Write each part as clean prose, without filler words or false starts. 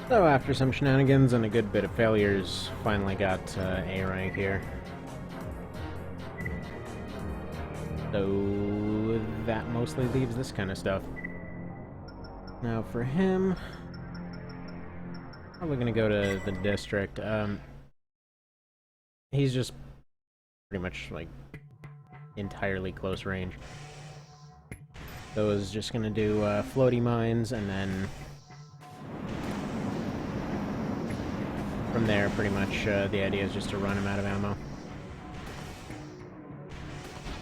So after some shenanigans and a good bit of failures, finally got A rank here. So that mostly leaves this kind of stuff. Now for him, probably gonna go to the district. He's just pretty much like entirely close range. So I was just gonna do floaty mines, and then from there, pretty much the idea is just to run him out of ammo.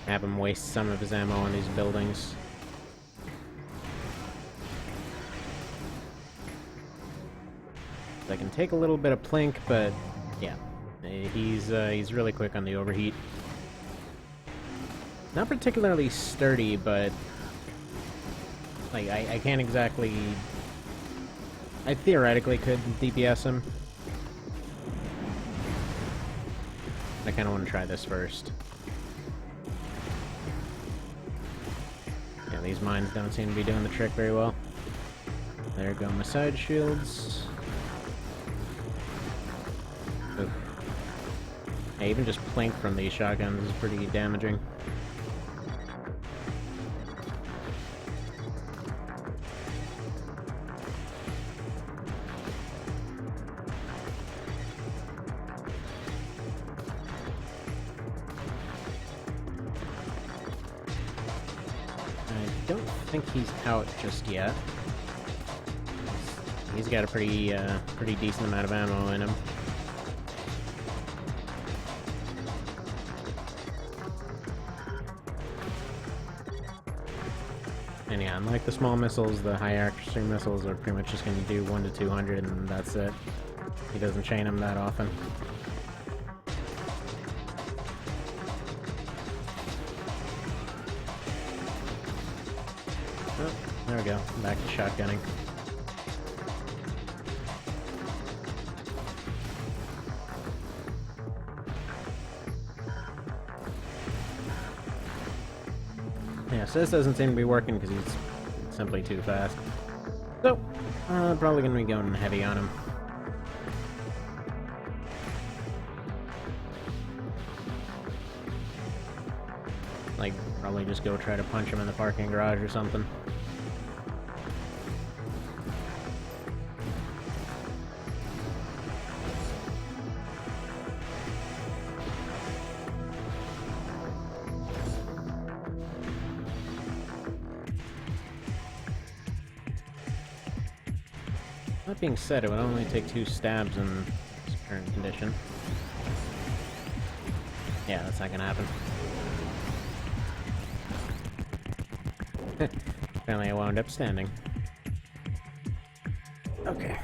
Have him waste some of his ammo on these buildings. I can take a little bit of plink, but yeah, he's really quick on the overheat. Not particularly sturdy, but like I can't exactly. I theoretically could DPS him. I kind of want to try this first. Yeah, these mines don't seem to be doing the trick very well. There go my side shields. Oof. Yeah, even just plink from these shotguns is pretty damaging. I don't think he's out just yet. He's got a pretty decent amount of ammo in him. And yeah, unlike the small missiles, the high accuracy missiles are pretty much just going to do 1 to 200 and that's it. He doesn't chain them that often. Oh, there we go. Back to shotgunning. Yeah, so this doesn't seem to be working because he's simply too fast. So, probably going to be going heavy on him. Like, probably just go try to punch him in the parking garage or something. That being said, it would only take 2 stabs in this current condition. Yeah, that's not gonna happen. Apparently I wound up standing. Okay.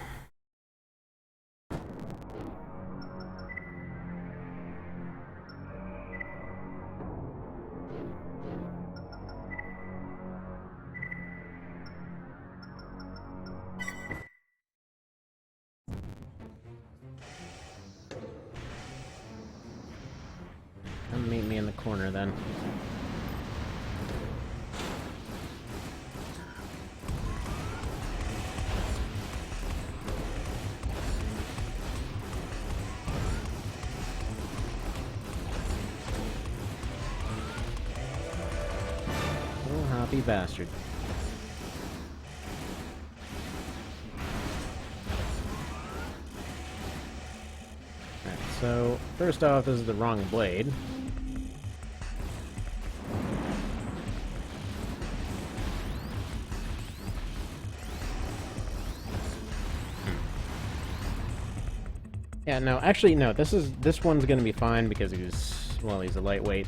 Come meet me in the corner then. Little hoppy bastard. Alright, so first off, this is the wrong blade. Yeah, no, actually, no, this one's gonna be fine because he's a lightweight.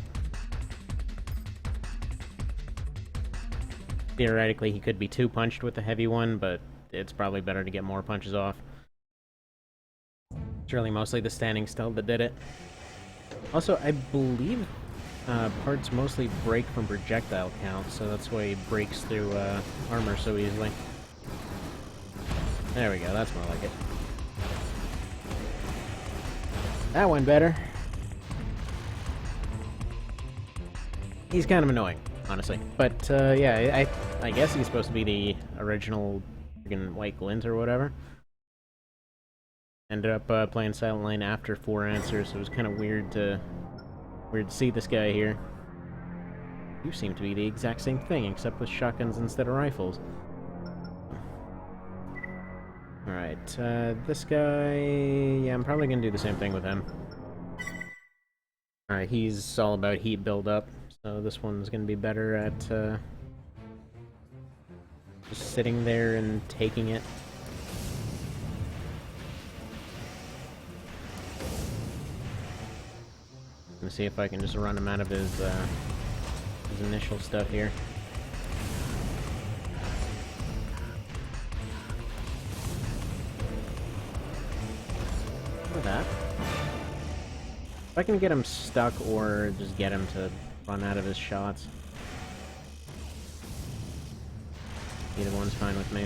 Theoretically, he could be 2-punched with the heavy one, but it's probably better to get more punches off. It's really mostly the standing still that did it. Also, I believe parts mostly break from projectile count, so that's why he breaks through armor so easily. There we go, that's more like it. That went better. He's kind of annoying, honestly. But, yeah, I guess he's supposed to be the original friggin' white glint or whatever. Ended up playing Silent Lane after 4 answers, so it was kind of weird to see this guy here. You seem to be the exact same thing, except with shotguns instead of rifles. Alright, this guy... yeah, I'm probably gonna do the same thing with him. Alright, he's all about heat build-up, so this one's gonna be better at, just sitting there and taking it. I'm gonna see if I can just run him out of his initial stuff here. That. If I can get him stuck or just get him to run out of his shots. Either one's fine with me.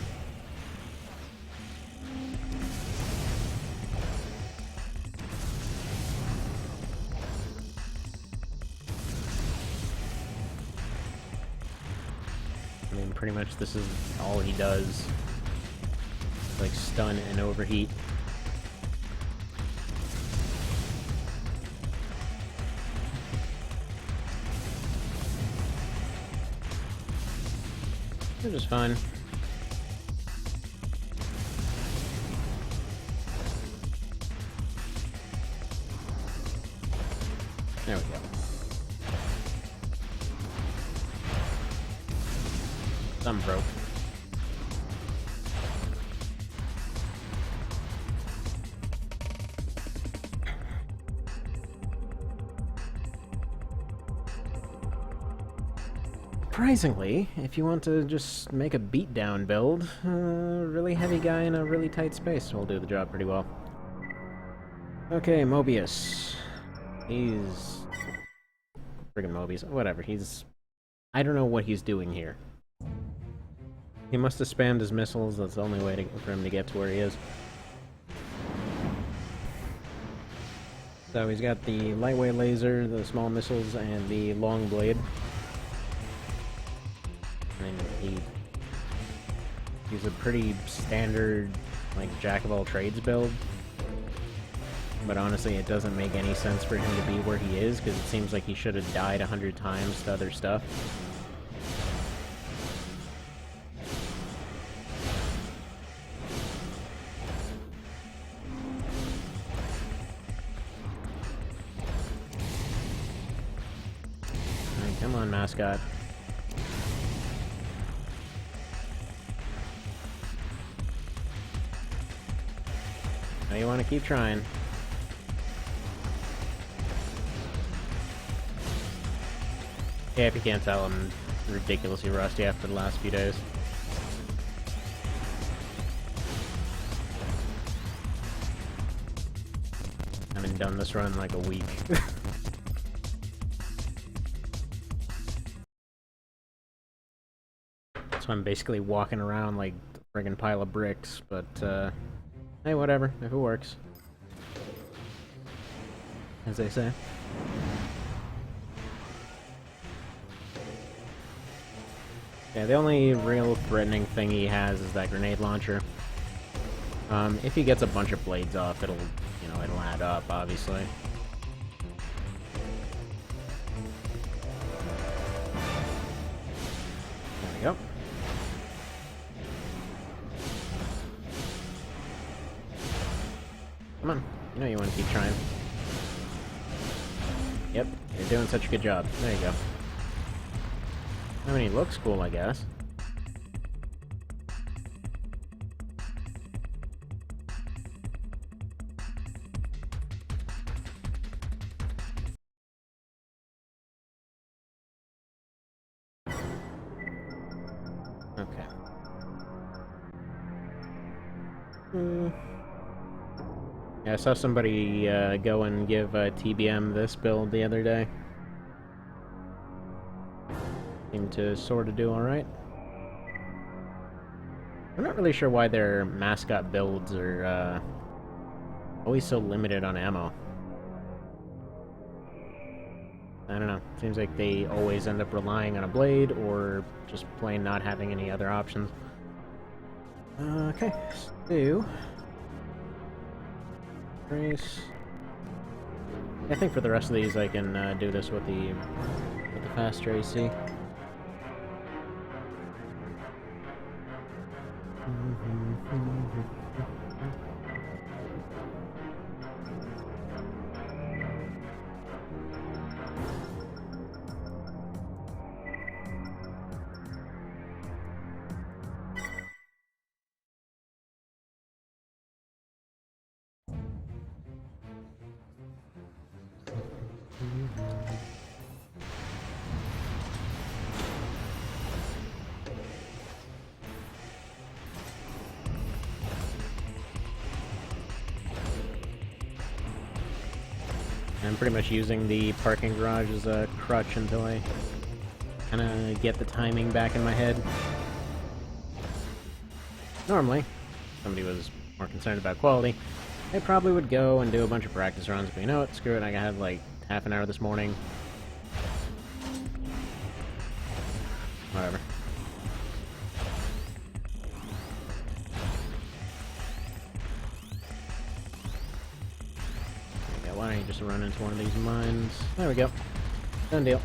I mean, pretty much this is all he does. Like, stun and overheat. Which is fine. There we go. Some broke. Surprisingly, if you want to just make a beatdown build, a really heavy guy in a really tight space will do the job pretty well. Okay, Mobius. He's... friggin' Mobius. Whatever, he's... I don't know what he's doing here. He must have spammed his missiles, that's the only way for him to get to where he is. So he's got the lightweight laser, the small missiles, and the long blade. And he's a pretty standard, like, jack-of-all-trades build. But honestly, it doesn't make any sense for him to be where he is, because it seems like he should have died 100 times to other stuff. Alright, come on, mascot. Now you want to keep trying. Yeah, if you can't tell, I'm ridiculously rusty after the last few days. I haven't done this run in like a week. So I'm basically walking around like a friggin' pile of bricks, but hey, whatever, if it works. As they say. Yeah, the only real threatening thing he has is that grenade launcher. If he gets a bunch of blades off, it'll, you know, it'll add up, obviously. There we go. Come on, you know you want to keep trying. Yep, you're doing such a good job. There you go. I mean, he looks cool, I guess. Okay. Yeah, I saw somebody go and give TBM this build the other day. Seemed to sort of do alright. I'm not really sure why their mascot builds are always so limited on ammo. I don't know. Seems like they always end up relying on a blade or just plain not having any other options. Okay, so Race. I think for the rest of these I can do this with the faster AC. I'm pretty much using the parking garage as a crutch until I kind of get the timing back in my head. Normally, if somebody was more concerned about quality, I probably would go and do a bunch of practice runs, but you know what, screw it, I had like half an hour this morning. Whatever. Why don't you just run into one of these mines? There we go. Done deal.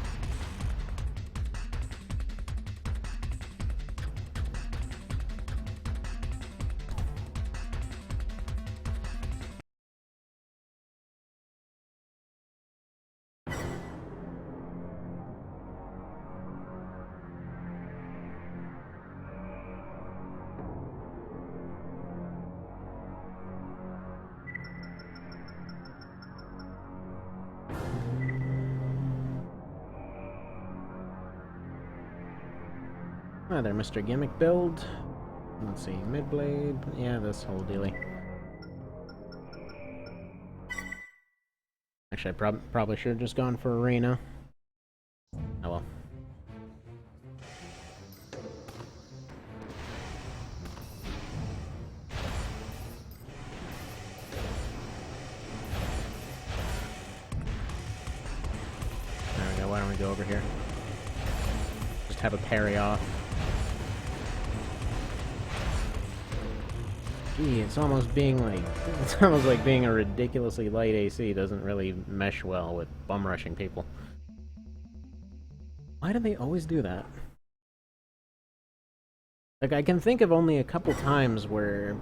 Ah, there, Mr. Gimmick build. Let's see, mid-blade. Yeah, this whole dealie. Actually, I probably should have just gone for arena. Oh well. There we go, why don't we go over here? Just have a parry off. Gee, it's almost like being a ridiculously light AC doesn't really mesh well with bum rushing people. Why do they always do that? Like, I can think of only a couple times where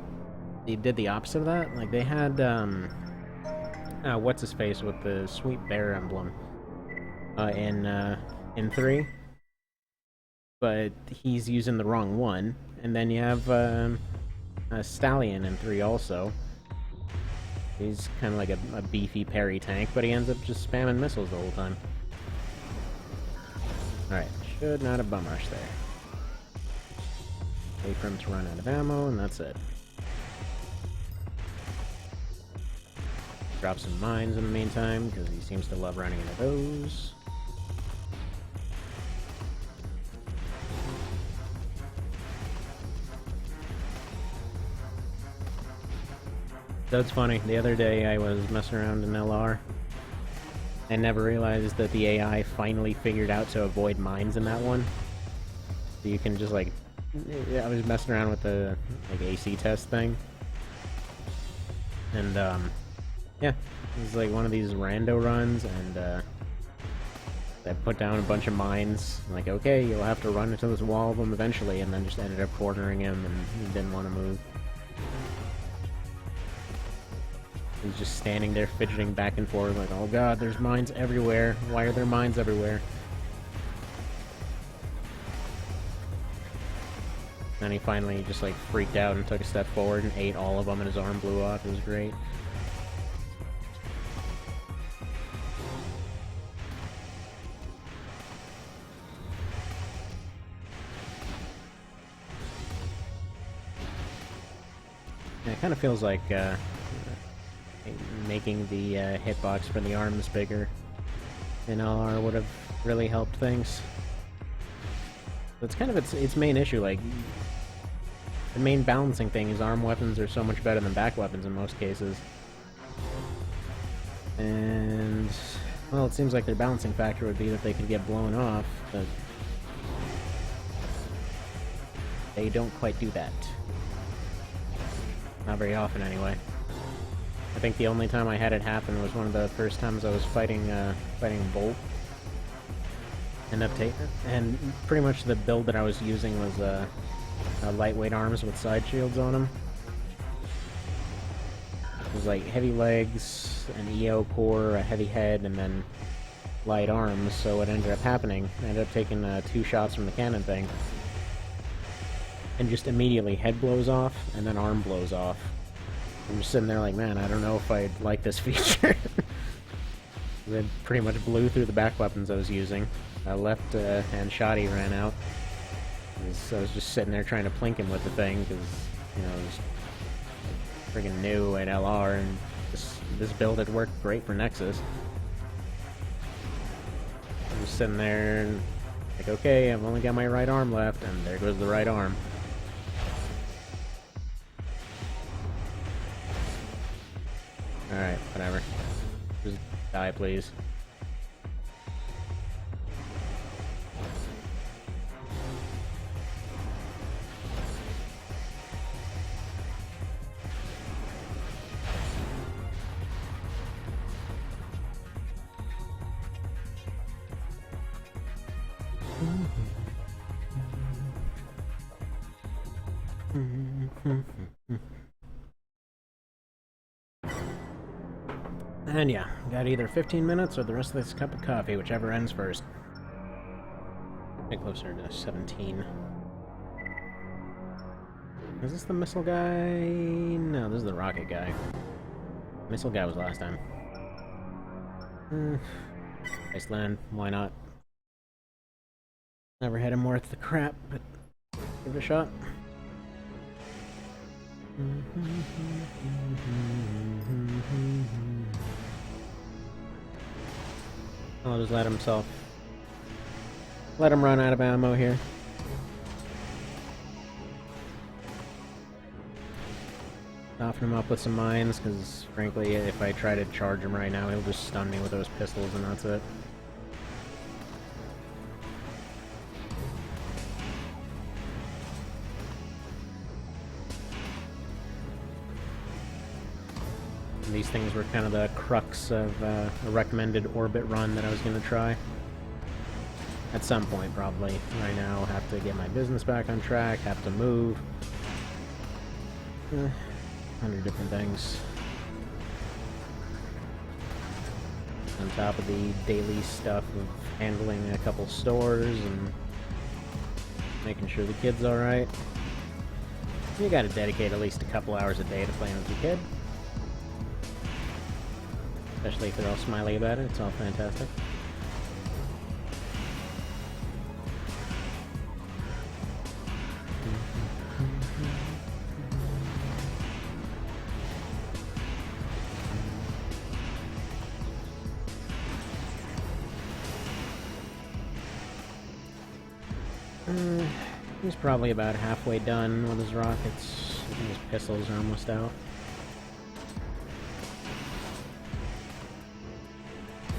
they did the opposite of that. Like, they had, what's his face with the sweet bear emblem, in 3. But he's using the wrong one. And then you have, a Stallion in 3 also. He's kind of like a beefy parry tank, but he ends up just spamming missiles the whole time. Alright, should not have bum rushed there. Wait for him to run out of ammo, and that's it. Drop some mines in the meantime, because he seems to love running into those. That's funny. The other day I was messing around in LR. I never realized that the AI finally figured out to avoid mines in that one. So you can just like... I was messing around with the like AC test thing. And yeah. It was like one of these rando runs, and I put down a bunch of mines. Like, okay, you'll have to run into this wall of them eventually, and then just ended up cornering him, and he didn't want to move. He's just standing there fidgeting back and forth like, oh god, there's mines everywhere. Why are there mines everywhere? Then he finally just like freaked out and took a step forward and ate all of them and his arm blew off. It was great. Yeah, it kind of feels like making the hitbox for the arms bigger in LR would have really helped things. That's kind of its main issue. Like, the main balancing thing is arm weapons are so much better than back weapons in most cases. And, well, it seems like their balancing factor would be that they could get blown off, but they don't quite do that. Not very often, anyway. I think the only time I had it happen was one of the first times I was fighting Bolt. And pretty much the build that I was using was lightweight arms with side shields on them. It was like heavy legs, an EO core, a heavy head, and then light arms. So what ended up happening, I ended up taking 2 shots from the cannon thing, and just immediately head blows off, and then arm blows off. I'm just sitting there like, man, I don't know if I like this feature. It pretty much blew through the back weapons I was using. Left hand shotty ran out. I was just sitting there trying to plink him with the thing, because, you know, it was friggin' new at LR, and this build had worked great for Nexus. I'm just sitting there, and like, okay, I've only got my right arm left, and there goes the right arm. Alright, whatever. Just die, please. And yeah, got either 15 minutes or the rest of this cup of coffee, whichever ends first. Get closer to 17. Is this the missile guy? No, this is the rocket guy. Missile guy was last time. Iceland, why not? Never had him worth the crap, but give it a shot. I'll just let him run out of ammo here. Soften him up with some mines, because frankly, if I try to charge him right now, he'll just stun me with those pistols and that's it. And these things were kind of the crux of a recommended orbit run that I was going to try. At some point, probably. Right now, I'll have to get my business back on track, have to move. 100 different things. On top of the daily stuff of handling a couple stores and making sure the kid's alright. You gotta dedicate at least a couple hours a day to playing with your kid. Especially if they're all smiley about it, it's all fantastic. He's probably about halfway done with his rockets. I think his pistols are almost out.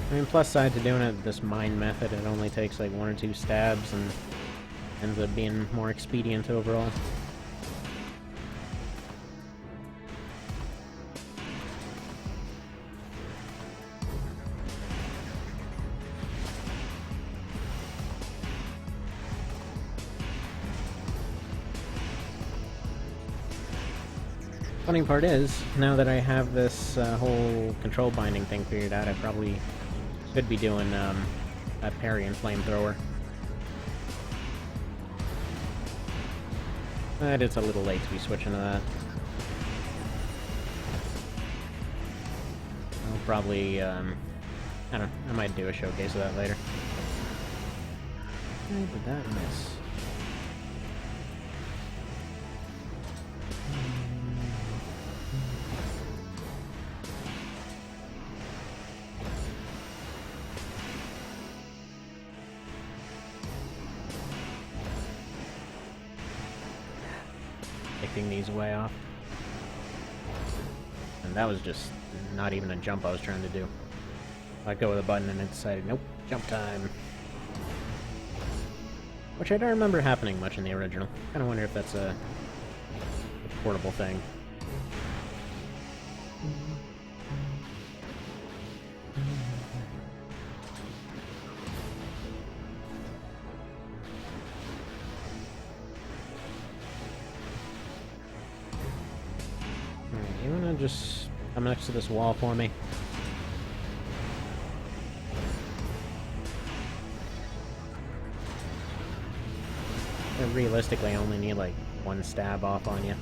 I mean, plus side to doing it this mine method, it only takes like 1 or 2 stabs and ends up being more expedient overall. Funny part is, now that I have this whole control binding thing figured out, I probably should be doing a Parry and flamethrower. But it's a little late to be switching to that. I'll probably, I don't know, I might do a showcase of that later. Why did that miss? Picking these way off. And that was just not even a jump I was trying to do. I let go with a button and it decided, nope, jump time. Which I don't remember happening much in the original. Kinda wonder if that's a portable thing. You wanna just come next to this wall for me? I realistically only need like one stab off on you.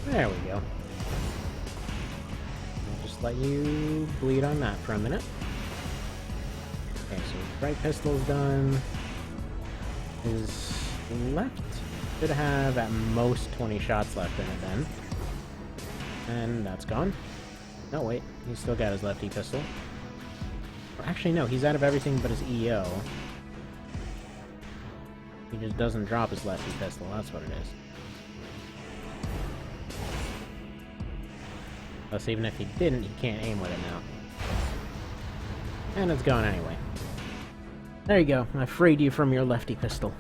There we go. I'll just let you bleed on that for a minute. Okay, so right pistol's done. His left should have at most 20 shots left in it then. And that's gone. No, wait. He's still got his lefty pistol. Or actually, no. He's out of everything but his EO. He just doesn't drop his lefty pistol. That's what it is. Plus, even if he didn't, he can't aim with it now. And it's gone anyway. There you go. I freed you from your lefty pistol.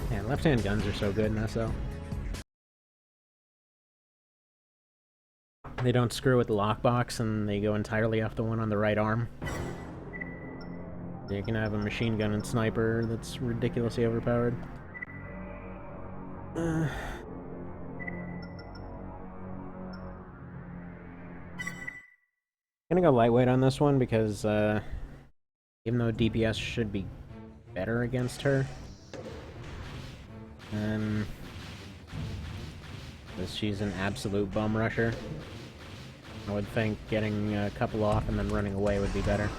Man, left-hand guns are so good in SO. They don't screw with the lockbox, and they go entirely off the one on the right arm. You can have a machine gun and sniper that's ridiculously overpowered. I'm gonna go lightweight on this one because, even though DPS should be better against her, because she's an absolute bum rusher, I would think getting a couple off and then running away would be better.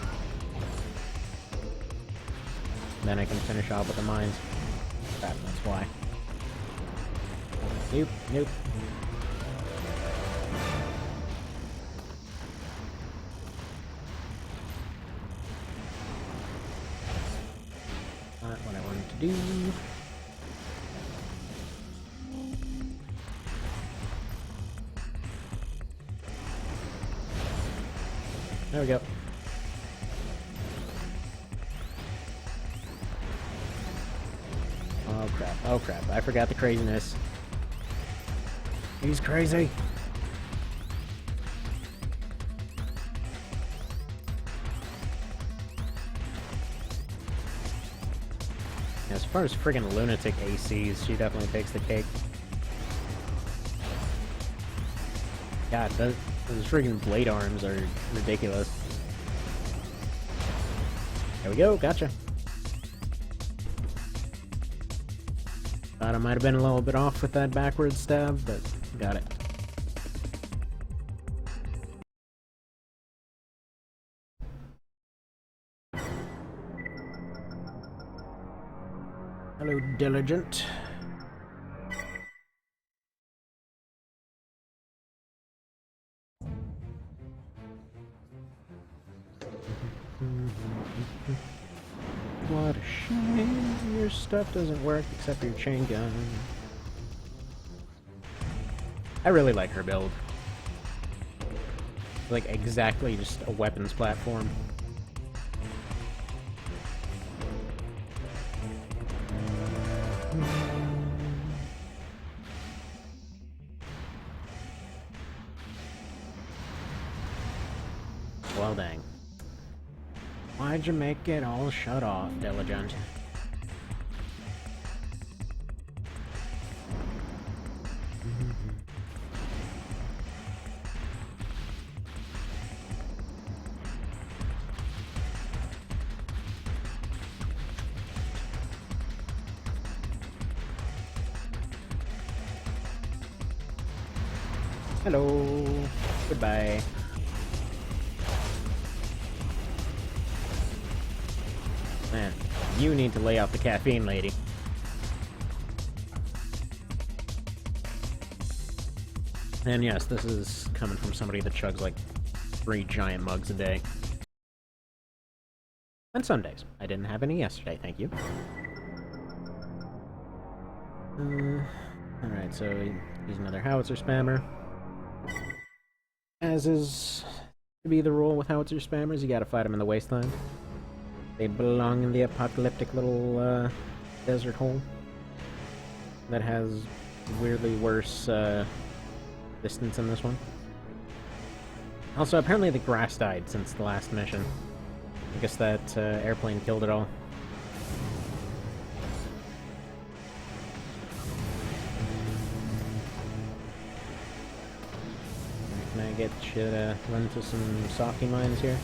Then I can finish off with the mines. Crap, that's why. Nope, nope. Not what I wanted to do. There we go. Oh crap, oh crap, I forgot the craziness. He's crazy! As far as friggin' lunatic ACs, she definitely takes the cake. God, those friggin' blade arms are ridiculous. There we go, gotcha. Thought I might have been a little bit off with that backwards stab, but got it. Hello, Diligent. What a shame, your stuff doesn't work except for your chain gun. I really like her build. Like, exactly just a weapons platform. Well, dang. Why'd you make it all shut off, Diligent? Hello. Goodbye. Man, you need to lay off the caffeine, lady. And yes, this is coming from somebody that chugs like 3 giant mugs a day. And some days. I didn't have any yesterday, thank you. Alright, so he's another howitzer spammer. As is to be the rule with howitzer spammers, you gotta fight them in the wasteland. They belong in the apocalyptic little desert hole that has weirdly worse distance in this one. Also, apparently the grass died since the last mission. I guess that airplane killed it all. Can I get you to run to some softy mines here?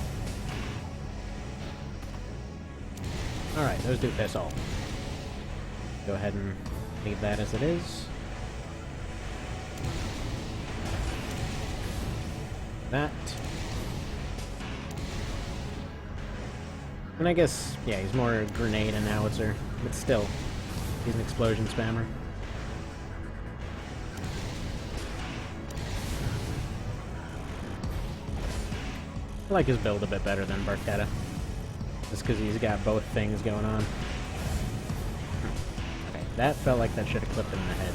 Alright, those do piss off. Go ahead and leave that as it is. That. And I guess, yeah, he's more a grenade and howitzer, but still, he's an explosion spammer. I like his build a bit better than Barchetta, just because he's got both things going on. Okay, that felt like that should have clipped him in the head.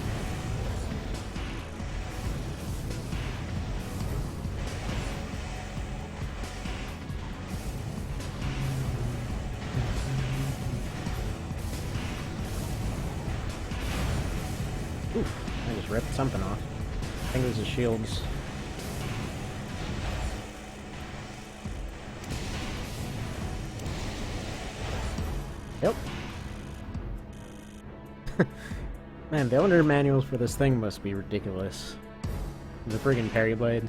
Oof, I just ripped something off. I think it was his shields. Yep. Man, the owner manuals for this thing must be ridiculous. The friggin' parry blade.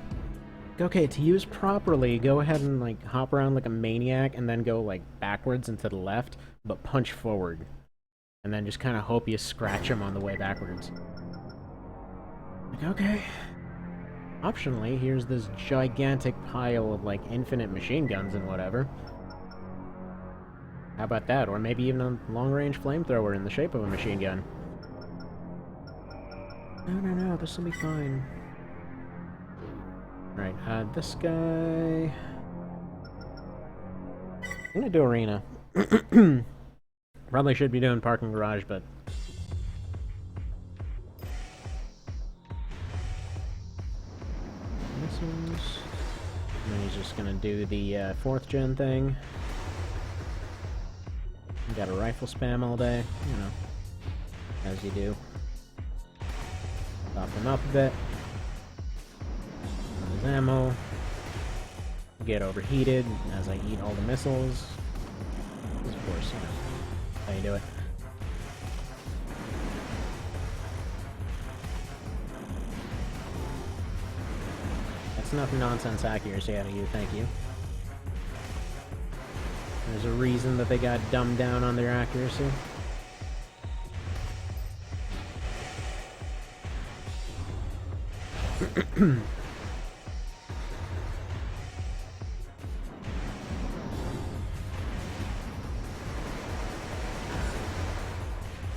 Okay, to use properly, go ahead and like hop around like a maniac and then go like backwards and to the left, but punch forward. And then just kind of hope you scratch him on the way backwards. Like, okay. Optionally, here's this gigantic pile of like infinite machine guns and whatever. How about that? Or maybe even a long-range flamethrower in the shape of a machine gun. No, this will be fine. Right, this guy... I'm gonna do arena. Probably should be doing parking garage, but... missiles... And then he's just gonna do the 4th gen thing. Got a rifle spam all day, you know, as you do. Top them up a bit. There's ammo. Get overheated as I eat all the missiles. Of course, you know, how you do it. That's enough nonsense accuracy out of you, thank you. There's a reason that they got dumbed down on their accuracy.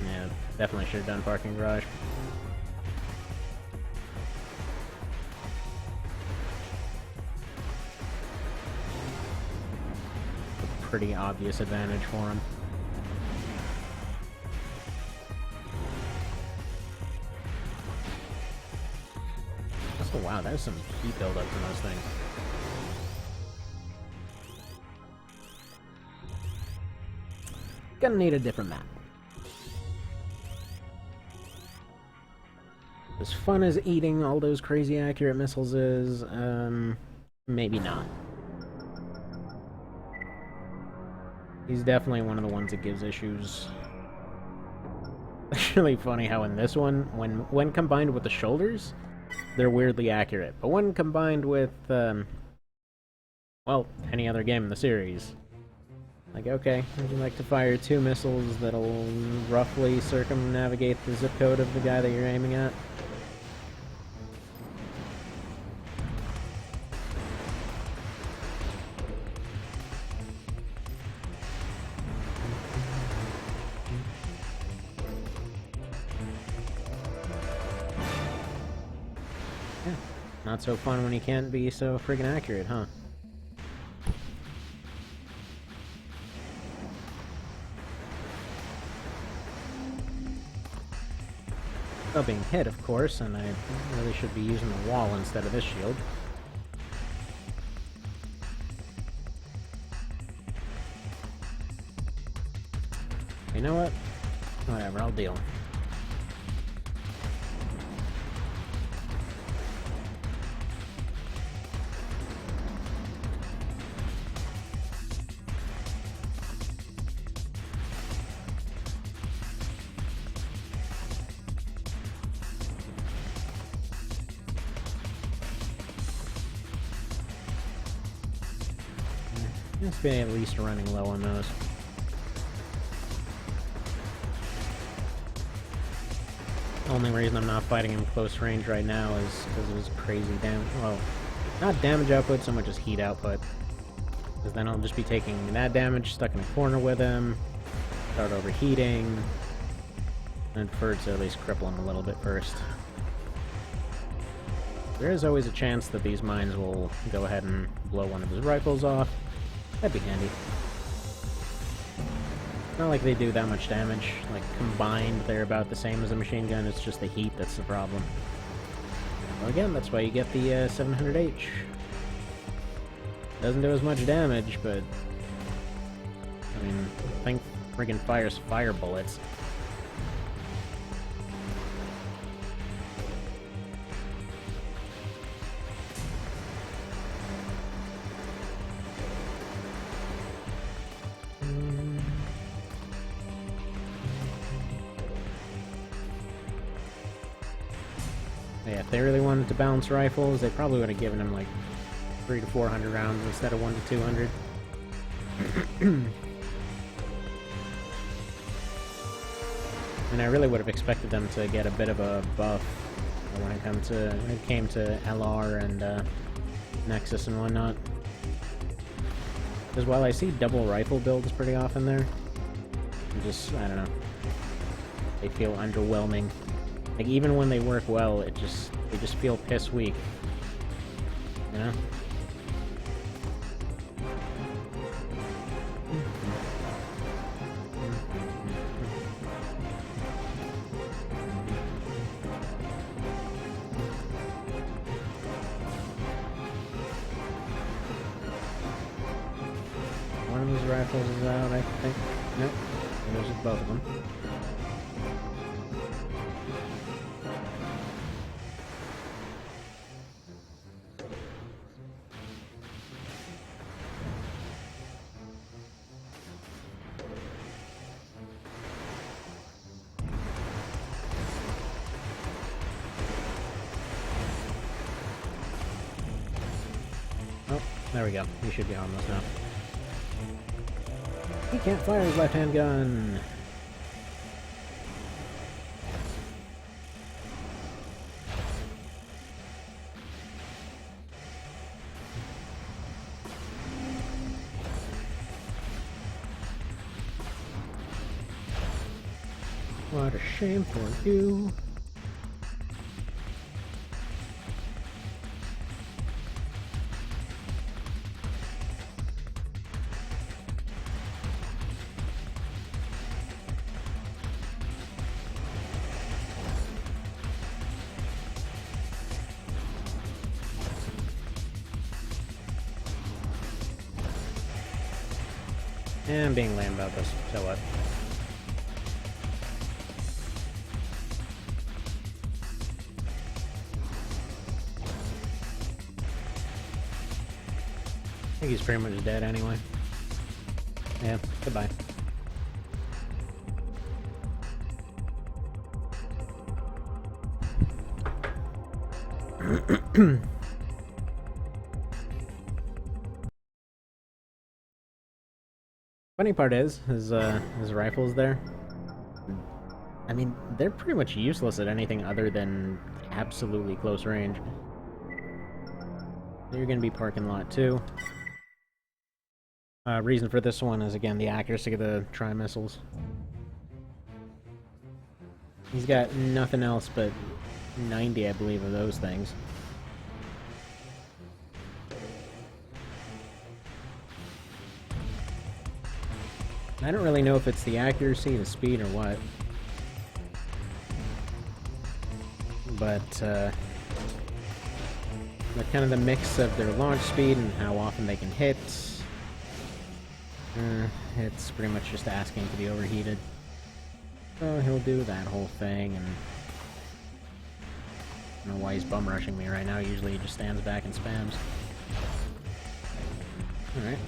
Yeah, definitely should have done parking garage. Pretty obvious advantage for him. Oh wow, there's some heat buildup from those things. Gonna need a different map. As fun as eating all those crazy accurate missiles is, maybe not. He's definitely one of the ones that gives issues. It's really funny how in this one, when combined with the shoulders, they're weirdly accurate. But when combined with, well, any other game in the series, like, okay, would you like to fire 2 missiles that'll roughly circumnavigate the zip code of the guy that you're aiming at? Not so fun when you can't be so friggin' accurate, huh? Without being hit, of course, and I really should be using the wall instead of this shield. You know what? Whatever, I'll deal. It's been at least running low on those. Only reason I'm not fighting him close range right now is because of his crazy damage. Well, not damage output so much as heat output. Because then I'll just be taking that damage, stuck in a corner with him, start overheating. And prefer to at least cripple him a little bit first. There is always a chance that these mines will go ahead and blow one of his rifles off. That'd be handy. Not like they do that much damage. Like, combined, they're about the same as a machine gun. It's just the heat that's the problem. Well, again, that's why you get the 700H. Doesn't do as much damage, but... I mean, I think friggin' fires fire bullets. Yeah, if they really wanted to balance rifles, they probably would have given him like 300 to 400 rounds instead of 100 to 200. And I really would have expected them to get a bit of a buff when it came to LR and Nexus and whatnot. Because while I see double rifle builds pretty often there, I don't know, they feel underwhelming. Like, even when they work well, they just feel piss weak. You know? One of his rifles is out, I think. Nope. Those are both of them. Oh, there we go. He should be harmless now. He can't fire his left-hand gun! What a shame for you! And I'm being lame about this, so what? I think he's pretty much dead anyway. Yeah, goodbye. Funny part is, his rifles there. I mean, they're pretty much useless at anything other than absolutely close range. You're gonna be parking lot too. Reason for this one is, again, the accuracy of the tri-missiles. He's got nothing else but 90, I believe, of those things. I don't really know if it's the accuracy, the speed, or what. But, kind of the mix of their launch speed and how often they can hit. It's pretty much just asking to be overheated. So he'll do that whole thing, and I don't know why he's bum rushing me right now. Usually he just stands back and spams. Alright.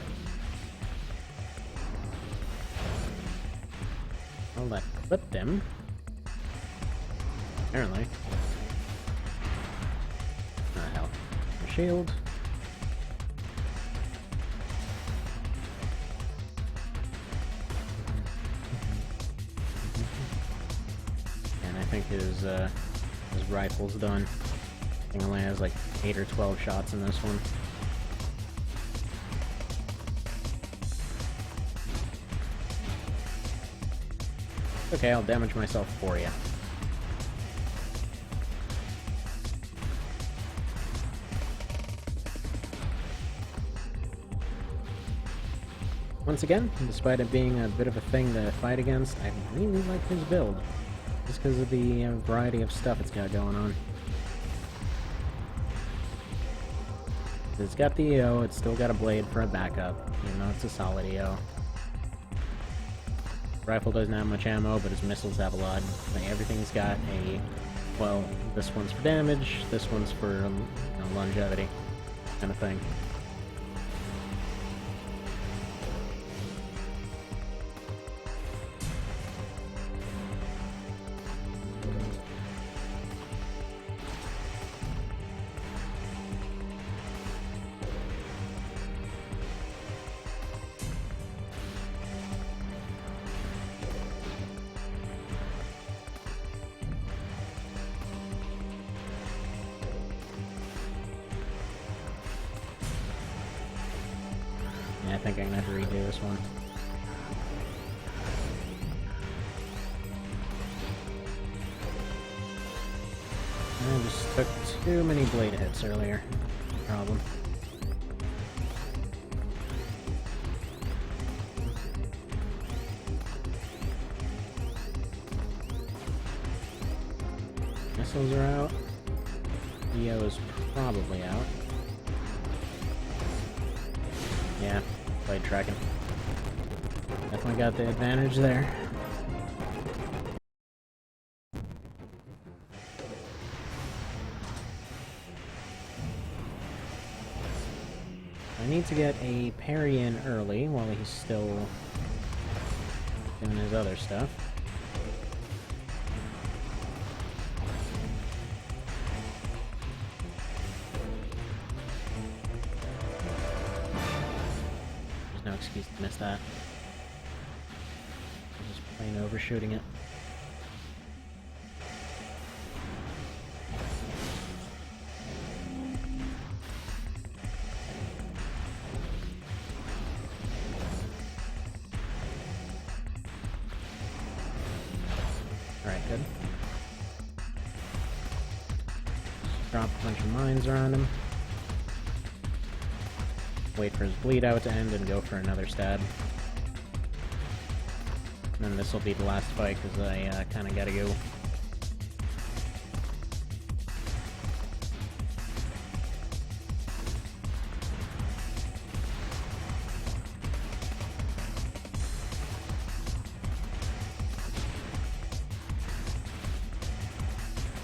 Well, that clipped him. Apparently. Ah, hell. Shield. And I think his rifle's done. I think he only has like 8 or 12 shots in this one. Okay, I'll damage myself for you. Once again, despite it being a bit of a thing to fight against, I really like his build. Just because of the variety of stuff it's got going on. It's got the EO, it's still got a blade for a backup, even though it's a solid EO. Rifle doesn't have much ammo, but his missiles have a lot. Like, everything's got a... well, this one's for damage, this one's for you know, longevity, kind of thing. Yeah, I think I'm gonna have to redo this one. I just took too many blade hits earlier. Problem. Missiles are out. EO is probably out. Yeah, blade tracking. Definitely got the advantage there. I need to get a parry in early while he's still doing his other stuff. There's no excuse to miss that. I'm just plain overshooting it. Alright, good. Just drop a bunch of mines around him. Wait for his bleed out to end and go for another stab. And then this will be the last fight because I kind of gotta go.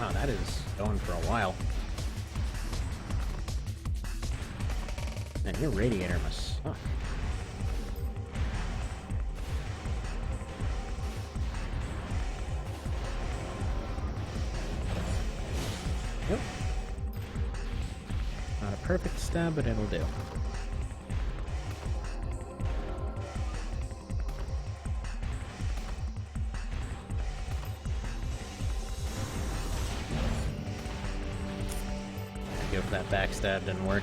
Wow, that is going for a while. Man, your radiator must suck. Yep. Not a perfect stab, but it'll do. Go for that backstab, didn't work.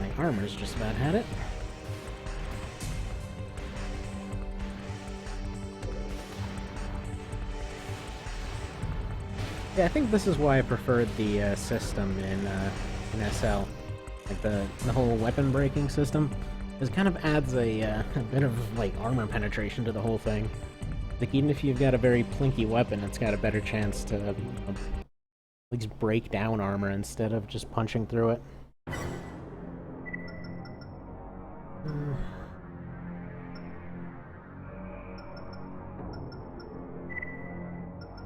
My armor's just about had it. Yeah, I think this is why I preferred the system in SL. Like the whole weapon breaking system. It kind of adds a bit of like armor penetration to the whole thing. Like, even if you've got a very plinky weapon, it's got a better chance to at least break down armor instead of just punching through it.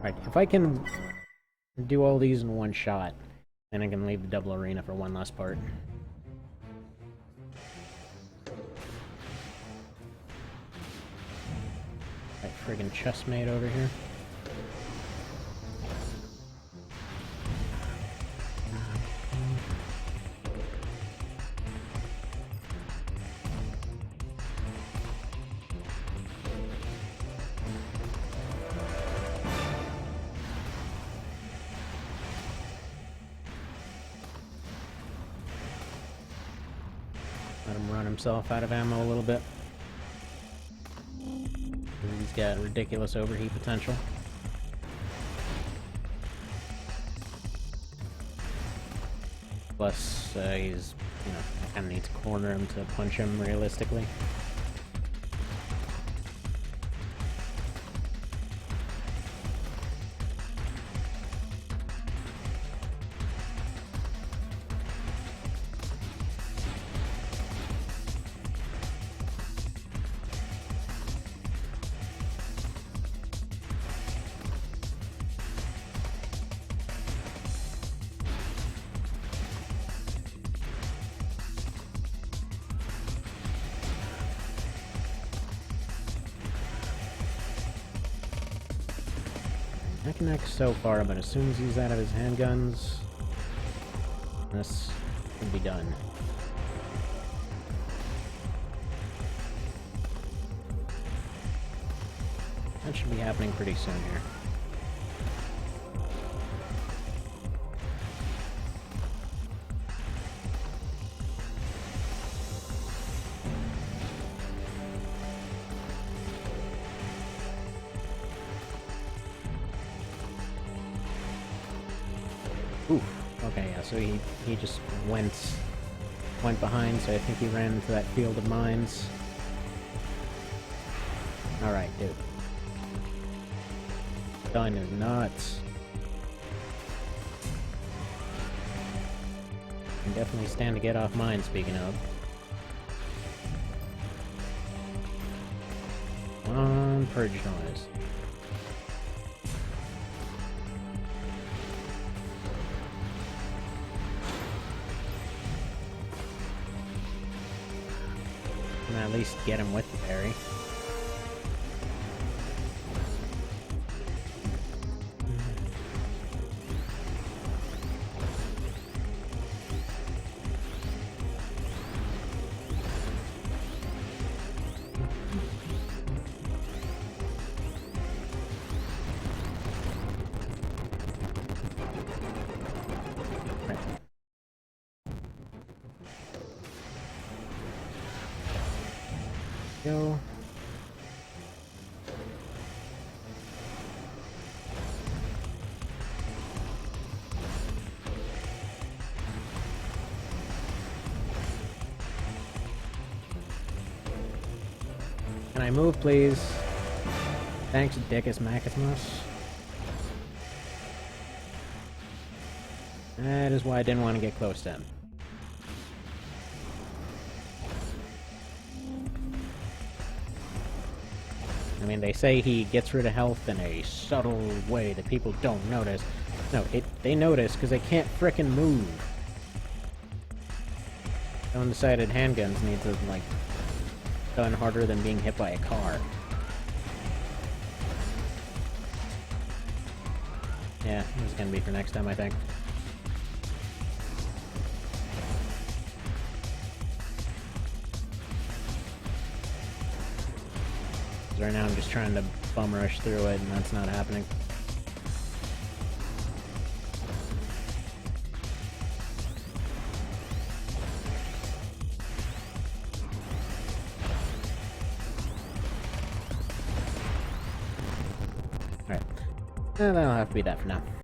Right, if I can do all these in one shot, then I can leave the double arena for one last part. Right, friggin' chestmate over here. Let him run himself out of ammo a little bit. He's got ridiculous overheat potential. Plus, he's, you know, I kind of need to corner him to punch him realistically. Neck and neck so far, but as soon as he's out of his handguns, this can be done. That should be happening pretty soon here. Ooh, okay, yeah, so he just went behind, so I think he ran into that field of mines. Alright, dude. Gun is nuts. Can definitely stand to get off mine, speaking of. Come on, purge noise. At least get him with the parry. Go. Can I move, please? Thanks, Dickus Maximus. That is why I didn't want to get close to him. I mean, they say he gets rid of health in a subtle way that people don't notice. No, they notice because they can't frickin' move. Someone decided handguns need to, like, gun harder than being hit by a car. Yeah, this is gonna be for next time, I think. Right now I'm just trying to bum rush through it, and that's not happening. Alright. That'll have to be that for now.